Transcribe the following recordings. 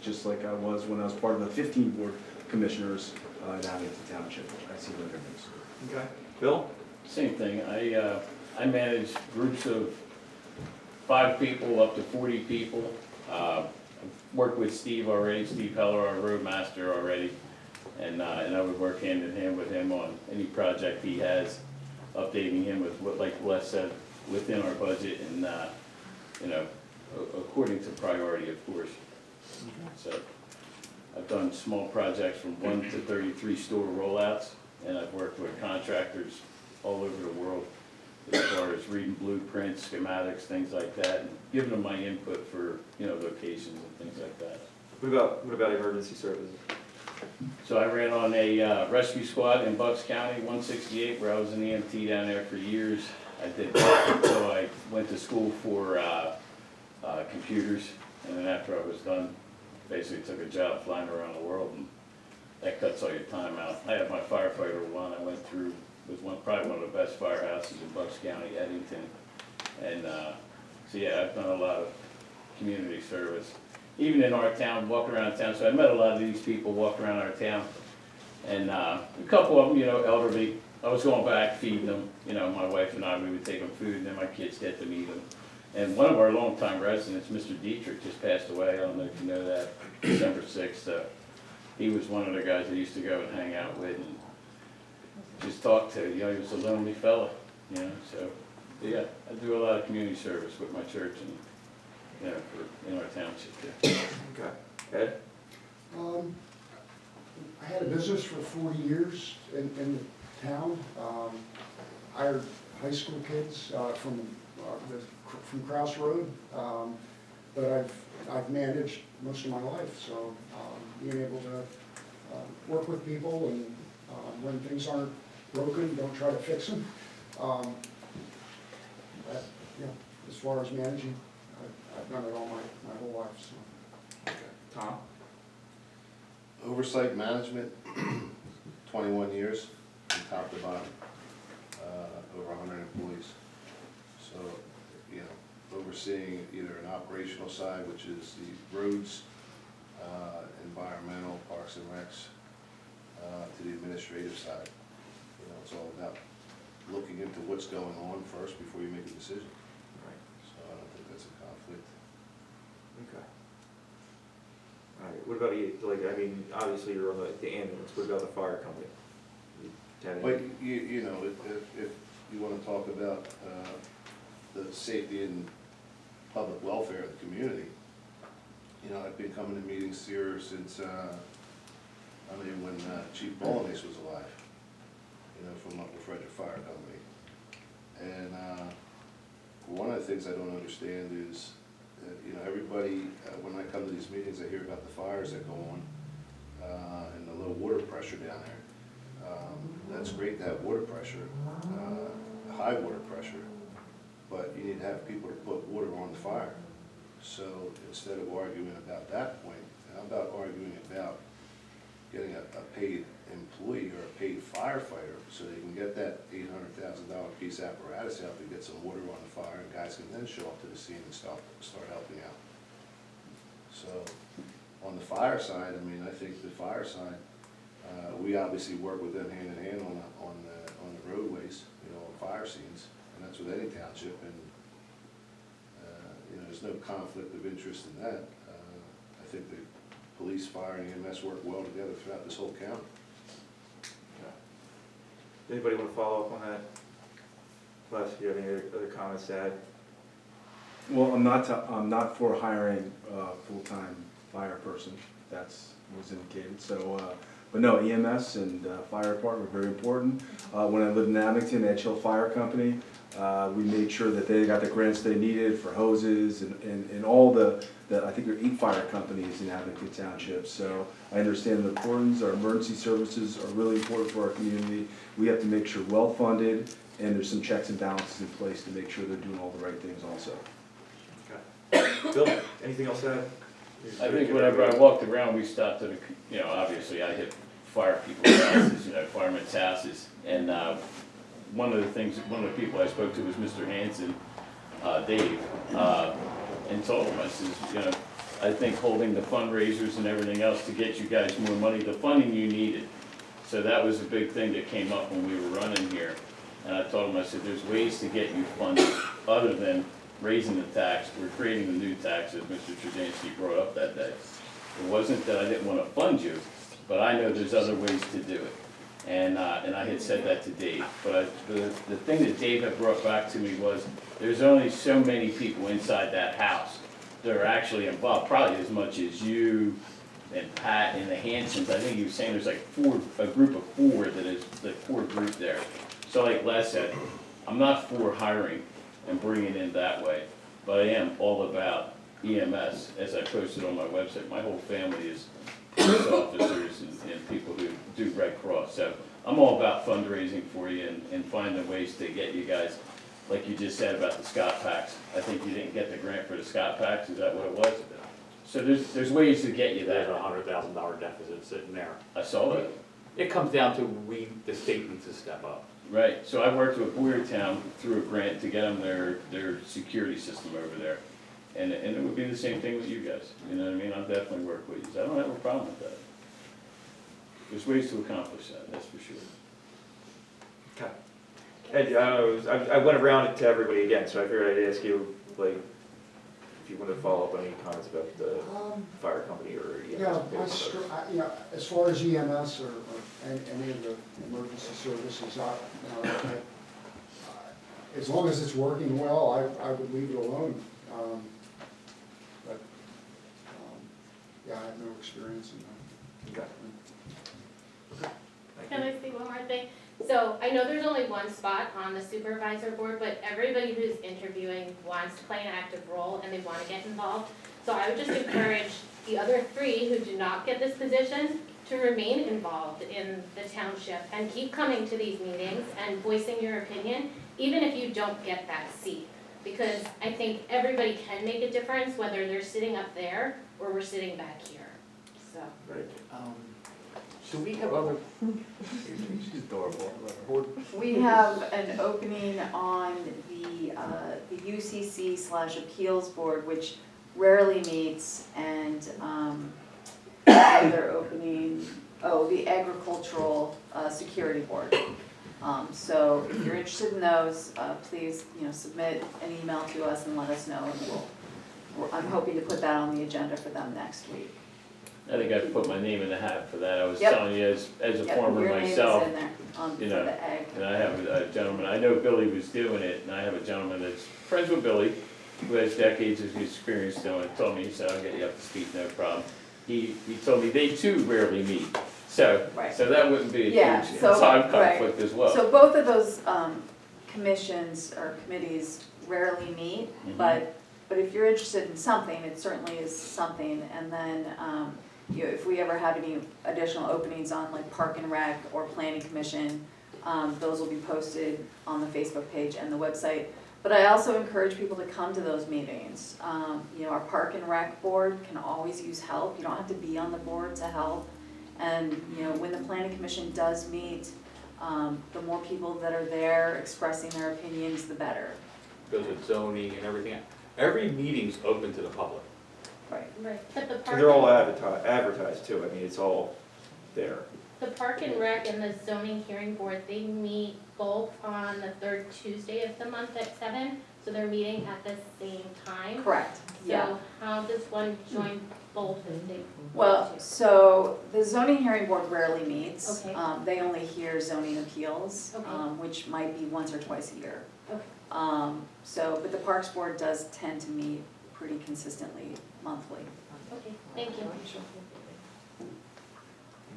just like I was when I was part of the 15 board commissioners in Abington Township. I see no difference. Okay. Bill? Same thing. I manage groups of 5 people up to 40 people. I've worked with Steve already, Steve Heller, our roadmaster already. And I would work hand in hand with him on any project he has, updating him with what, like Les said, within our budget and, you know, according to priority, of course. So I've done small projects from 1 to 33 store rollouts, and I've worked with contractors all over the world as far as reading blueprints, schematics, things like that, and giving them my input for, you know, locations and things like that. What about emergency services? So I ran on a rescue squad in Bucks County, 168, where I was an EMT down there for years. I did that until I went to school for computers, and then after I was done, basically took a job flying around the world, and that cuts all your time out. I had my firefighter one I went through, was probably one of the best firehouses in Bucks County, Eddington. And so yeah, I've done a lot of community service. Even in our town, walking around town, so I met a lot of these people walking around our town. And a couple of them, you know, elderly, I was going back, feeding them, you know, my wife and I, we would take them food, and then my kids get to meet them. And one of our longtime residents, Mr. Dietrich, just passed away. I don't know if you know that, December 6th. He was one of the guys I used to go and hang out with and just talk to. You know, he was a lonely fella, you know. So, yeah, I do a lot of community service with my church and, you know, in our township. Yeah. Okay. Ed? I had a business for 40 years in the town. Hired high school kids from Crouse Road, but I've managed most of my life. So being able to work with people and when things aren't broken, don't try to fix them. That, you know, as far as managing, I've done it all my whole life. So. Tom? Oversight management, 21 years, from top to bottom, over 100 employees. So, you know, overseeing either an operational side, which is the roads, environmental, parks and recs, to the administrative side. You know, it's all about looking into what's going on first before you make a decision. Right. So I don't think that's a conflict. Okay. All right. What about you? Like, I mean, obviously you're on the ambulance. What about the fire company? But you know, if you want to talk about the safety and public welfare of the community, you know, I've been coming to meetings here since I mean when Chief Bolognese was alive. You know, from Uncle Frederick Fire Company. And one of the things I don't understand is, you know, everybody, when I come to these meetings, I hear about the fires that go on and the low water pressure down there. That's great to have water pressure, high water pressure, but you need to have people to put water on the fire. So instead of arguing about that point, how about arguing about getting a paid employee or a paid firefighter so they can get that $800,000 piece apparatus out to get some water on the fire, and guys can then show up to the scene and start helping out. So on the fire side, I mean, I think the fire side, we obviously work with them hand in hand on the roadways, you know, on fire scenes, and that's with any township, and you know, there's no conflict of interest in that. I think the police, fire, and EMS work well together throughout this whole county. Anybody want to follow up on that? Les, do you have any other comments to add? Well, I'm not for hiring a full-time fire person. That's was indicated. So, but no, EMS and fire department were very important. When I lived in Abington, Edge Hill Fire Company, we made sure that they got the grants they needed for hoses and all the I think there are 8 fire companies in Abington Township. So I understand the importance. Our emergency services are really important for our community. We have to make sure well-funded, and there's some checks and balances in place to make sure they're doing all the right things also. Okay. Bill, anything else to add? I think whenever I walked around, we stopped at, you know, obviously I hit fire people's houses, you know, firemen's houses. And one of the people I spoke to was Mr. Hanson, Dave, and told him, I says, you know, I think holding the fundraisers and everything else to get you guys more money, the funding you needed. So that was a big thing that came up when we were running here. And I told him, I said, there's ways to get you funded other than raising the tax. We're creating the new tax, as Mr. Trudansky brought up that day. It wasn't that I didn't want to fund you, but I know there's other ways to do it. And I had said that to Dave. But the thing that Dave had brought back to me was, there's only so many people inside that house that are actually involved, probably as much as you and Pat and the Hansons. I think he was saying there's like a group of four that is the core group there. So like Les said, I'm not for hiring and bringing in that way, but I am all about EMS, as I posted on my website. My whole family is police officers and people who do Red Cross. So I'm all about fundraising for you and finding ways to get you guys, like you just said about the Scott Packs. I think you didn't get the grant for the Scott Packs, is that what it was? So there's ways to get you There's that. $100,000 deficit sitting there. I saw it. It comes down to the state needs to step up. Right, so I worked with Boyertown through a grant to get them their security system over there. And it would be the same thing with you guys, you know what I mean? I'll definitely work with you, I don't have a problem with that. There's ways to accomplish that, that's for sure. Okay. And I went around it to everybody again, so I figured I'd ask you, like, if you want to follow up on any comments about the fire company or EMS. Yeah, as far as EMS or any of the emergency services, as long as it's working well, I would leave it alone. But yeah, I have no experience in that. Okay. Can I say one more thing? So I know there's only one spot on the supervisor board, but everybody who's interviewing wants to play an active role and they want to get involved. So I would just encourage the other three who do not get this position to remain involved in the township and keep coming to these meetings and voicing your opinion, even if you don't get that seat. Because I think everybody can make a difference, whether they're sitting up there or we're sitting back here, so. Right. Do we have other, She's adorable. We have an opening on the UCC/Appeals Board, which rarely meets, and another opening, the Agricultural Security Board. So if you're interested in those, please, submit an email to us and let us know, and I'm hoping to put that on the agenda for them next week. I think I've put my name in the hat for that, I was Yep. telling you, as a Yep, former your name is myself, in there, for you know, the ag. and I have a gentleman, I know Billy was doing it, and I have a gentleman that's friends with Billy, who has decades of experience doing it, told me, he said, I'll get you up to speed, no problem. He told me they too rarely meet, so Right. that wouldn't be a Yeah, huge so- time right. conflict as well. So both of those commissions or committees rarely meet, Mhm. but if you're interested in something, it certainly is something. And then, if we ever have any additional openings on like Park and Rec or Planning Commission, those will be posted on the Facebook page and the website. But I also encourage people to come to those meetings. Our Park and Rec board can always use help. You don't have to be on the board to help. And, when the Planning Commission does meet, the more people that are there expressing their opinions, the better. goes with zoning and everything. Every meeting's open to the public. Right. Right, but the And park. they're all advertised too, I mean, it's all there. The Park and Rec and the zoning hearing board, they meet both on the third Tuesday of the month at 7, so they're meeting at the same time. Correct, yeah. So how does one join both if they Well, want to? so the zoning hearing board rarely meets. Okay. They only hear zoning appeals, Okay. which might be once or twice a year. Okay. But the Parks Board does tend to meet pretty consistently monthly. Okay, thank you.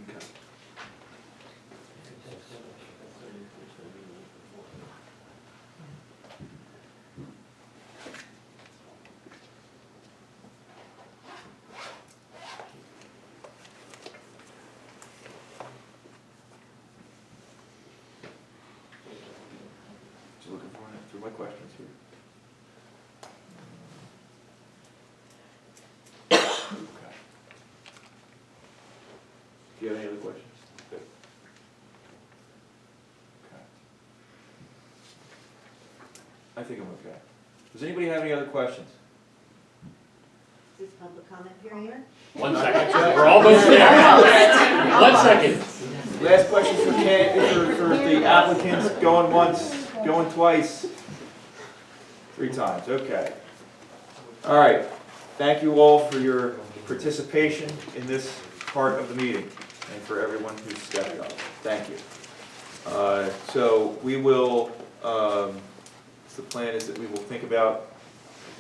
Okay. Just looking through my questions here. Okay. Do you have any other questions? Good. Okay. I think I'm okay. Does anybody have any other questions? Is this public comment period. 1 second, we're almost there. 1 second. Last question for the applicants, going once, going twice, 3 times, okay. All right, thank you all for your participation in this part of the meeting, and for everyone who stepped up, thank you. So we will, the plan is that we will think about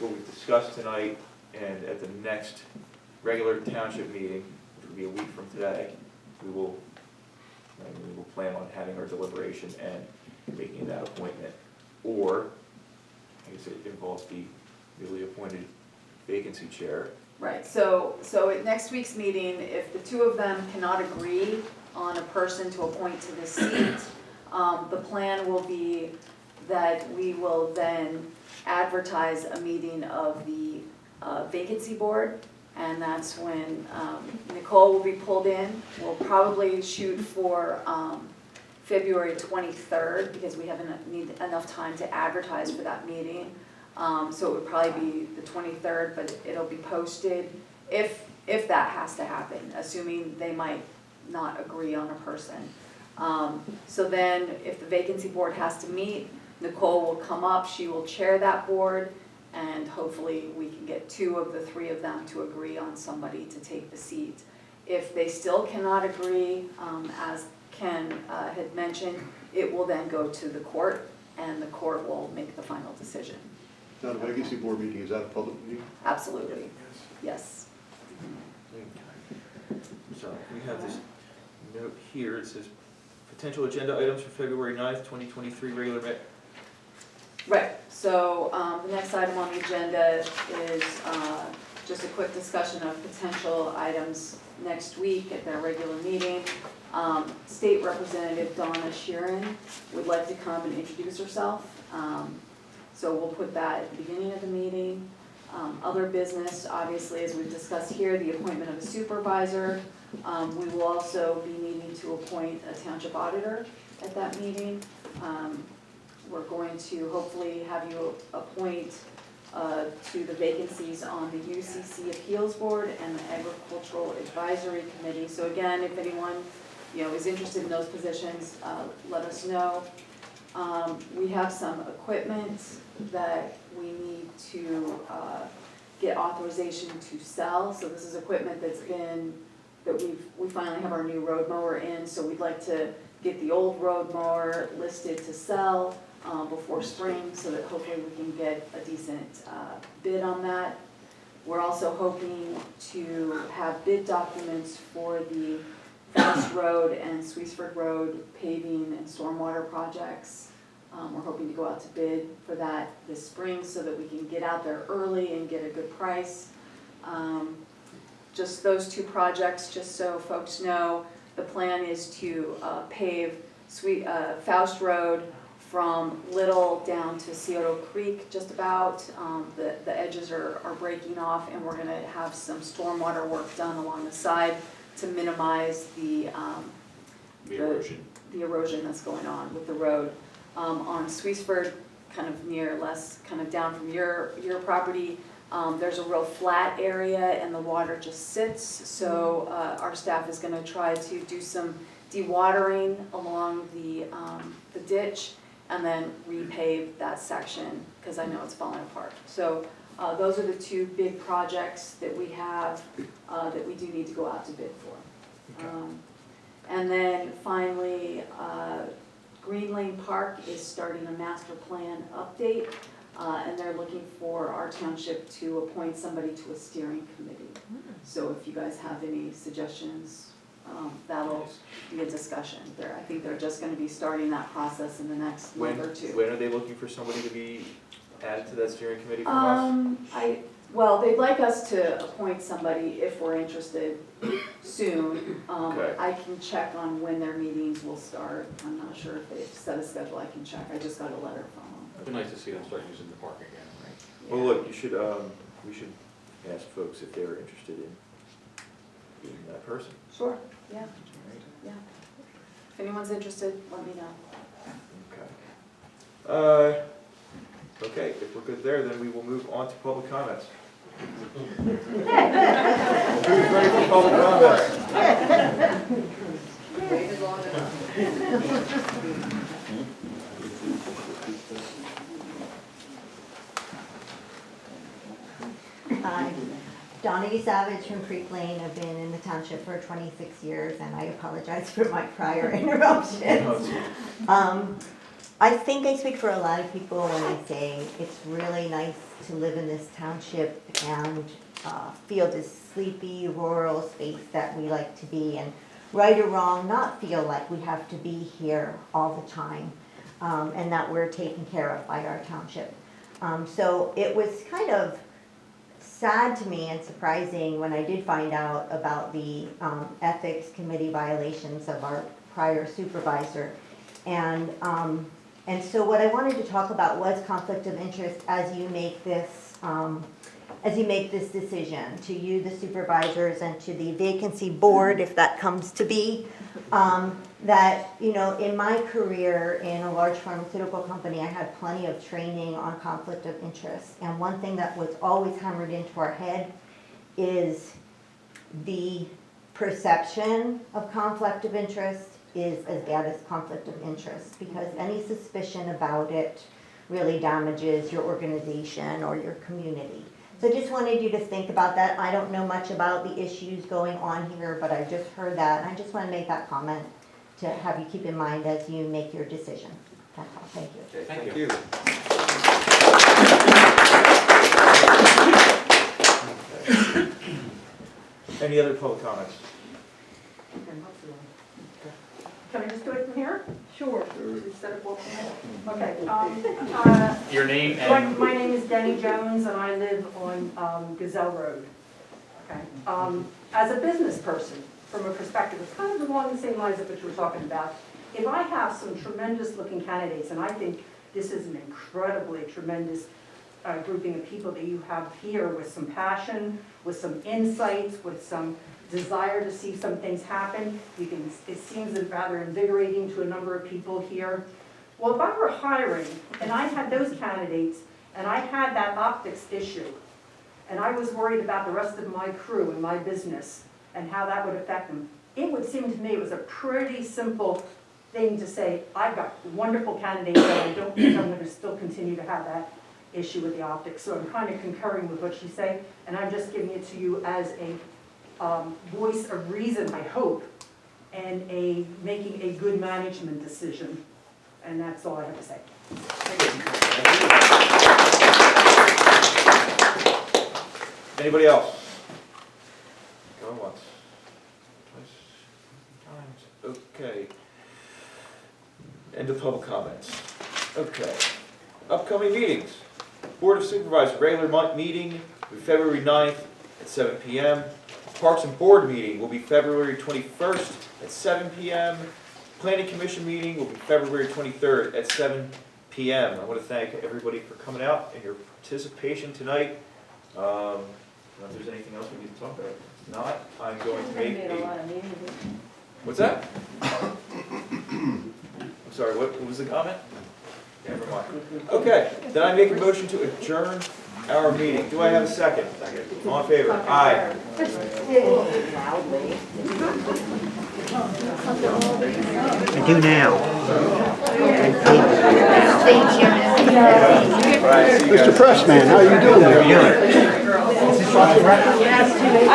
what we discussed tonight, and at the next regular township meeting, which will be a week from today, we will plan on having our deliberation and making that appointment. Or, I guess it involves the newly appointed vacancy chair. Right, so at next week's meeting, if the two of them cannot agree on a person to appoint to the seat, the plan will be that we will then advertise a meeting of the vacancy board, and that's when Nicole will be pulled in. We'll probably shoot for February 23rd, because we haven't need enough time to advertise for that meeting. So it would probably be the 23rd, but it'll be posted if that has to happen, assuming they might not agree on a person. So then if the vacancy board has to meet, Nicole will come up, she will chair that board, and hopefully we can get 2 of the 3 of them to agree on somebody to take the seat. If they still cannot agree, as Ken had mentioned, it will then go to the court, and the court will make the final decision. Now, the vacancy board meeting, is that a public meeting? Absolutely, yes. So we have this note here, it says potential agenda items for February 9th, 2023 regular meeting. Right, so the next item on the agenda is just a quick discussion of potential items next week at their regular meeting. State Representative Donna Sheeran would like to come and introduce herself. So we'll put that at the beginning of the meeting. Other business, obviously, as we've discussed here, the appointment of a supervisor. We will also be needing to appoint a township auditor at that meeting. We're going to hopefully have you appoint to the vacancies on the UCC Appeals Board and the Agricultural Advisory Committee. So again, if anyone is interested in those positions, let us know. We have some equipment that we need to get authorization to sell. So this is equipment that we finally have our new road mower in, so we'd like to get the old road mower listed to sell before spring, so that hopefully we can get a decent bid on that. We're also hoping to have bid documents for the Fast Road and Sweetsford Road paving and stormwater projects. We're hoping to go out to bid for that this spring so that we can get out there early and get a good price. Just those 2 projects, just so folks know, the plan is to pave Faust Road from Little down to Scioto Creek, just about. The edges are breaking off, and we're gonna have some stormwater work done along the side to minimize the erosion that's going on with the road. On Sweetsford, kind of down from your property, there's a real flat area and the water just sits. So our staff is gonna try to do some dewatering along the ditch and then repave that section, because I know it's falling apart. So those are the 2 big projects that we have that we do need to go out to bid for. Okay. And then finally, Green Lane Park is starting a master plan update, and they're looking for our township to appoint somebody to a steering committee. So if you guys have any suggestions, that'll be a discussion there. I think they're just gonna be starting that process in the next month or 2. When are they looking for somebody to be added to that steering committee from us? Well, they'd like us to appoint somebody if we're interested soon. Okay. I can check on when their meetings will start. I'm not sure if they've set a schedule, I can check. I just got a letter from them. It'd be nice to see them start using the park again, right? Well, look, we should ask folks if they're interested in being that person. Sure, yeah, yeah. If anyone's interested, let me know. Okay. Okay, if we're good there, then we will move on to public comments. Who's ready for public comments? Hi, Donna Usavage from Creek Lane. I've been in the township for 26 years, and I apologize for my prior interruptions. I think I speak for a lot of people when I say it's really nice to live in this township and feel this sleepy rural space that we like to be in. Right or wrong, not feel like we have to be here all the time, and that we're taken care of by our township. So it was kind of sad to me and surprising when I did find out about the ethics committee violations of our prior supervisor. And so what I wanted to talk about was conflict of interest as you make this decision, to you, the supervisors, and to the vacancy board, if that comes to be. That, you know, in my career in a large pharmaceutical company, I had plenty of training on conflict of interest. And one thing that was always hammered into our head is the perception of conflict of interest is as bad as conflict of interest, because any suspicion about it really damages your organization or your community. So I just wanted you to think about that. I don't know much about the issues going on here, but I just heard that, and I just want to make that comment to have you keep in mind as you make your decision. That's all. Thank you. Okay, thank you. Okay. Any other public comments? Can I just do it from here? Sure. Instead of walking out? Okay. Your name and... My name is Denni Jones, and I live on Gazelle Road. Okay. As a business person, from a perspective, it's kind of along the same lines of what you were talking about. If I have some tremendous looking candidates, and I think this is an incredibly tremendous grouping of people that you have here with some passion, with some insights, with some desire to see some things happen. It seems rather invigorating to a number of people here. Well, if I were hiring and I had those candidates and I had that optics issue and I was worried about the rest of my crew and my business and how that would affect them, it would seem to me it was a pretty simple thing to say, I've got wonderful candidates, but I don't think I'm going to still continue to have that issue with the optics. So I'm kind of concurring with what she's saying, and I'm just giving it to you as a voice of reason, I hope, and making a good management decision. And that's all I have to say. Anybody else? Going once, twice, times. Okay. End of public comments. Okay. Upcoming meetings. Board of Supervisors regular meeting will be February 9th at 7 p.m. Parks and Board meeting will be February 21st at 7 p.m. Planning Commission meeting will be February 23rd at 7 p.m. I want to thank everybody for coming out and your participation tonight. I don't know if there's anything else we need to talk about. If not, I'm going to make a... What's that? I'm sorry, what was the comment? Never mind. Okay, then I make a motion to adjourn our meeting. Do I have a second? Second. All in favor? Aye. I do now. Mr. Pressman, how are you doing there? I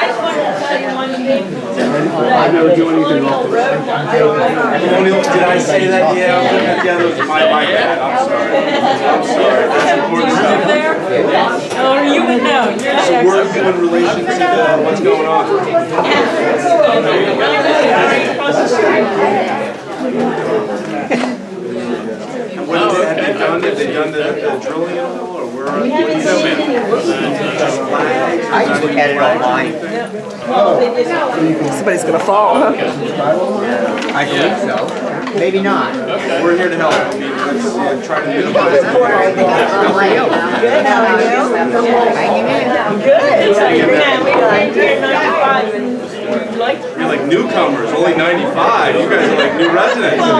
just wanted to tell you one thing. I never do anything wrong. Did I say that? Yeah, that was my bad. I'm sorry. That's important stuff. Oh, you would know. You're So we're in relation to what's going on. Have they done the drilling at all, or where are they? I just look at it online. Somebody's gonna fall, huh? I believe so. Maybe not. We're here to help. I mean, let's try to minimize it. Good, how are you? Hanging in. Good. So you're here 95 and you'd like to. You're like newcomers, only 95. You guys are like new residents. Well,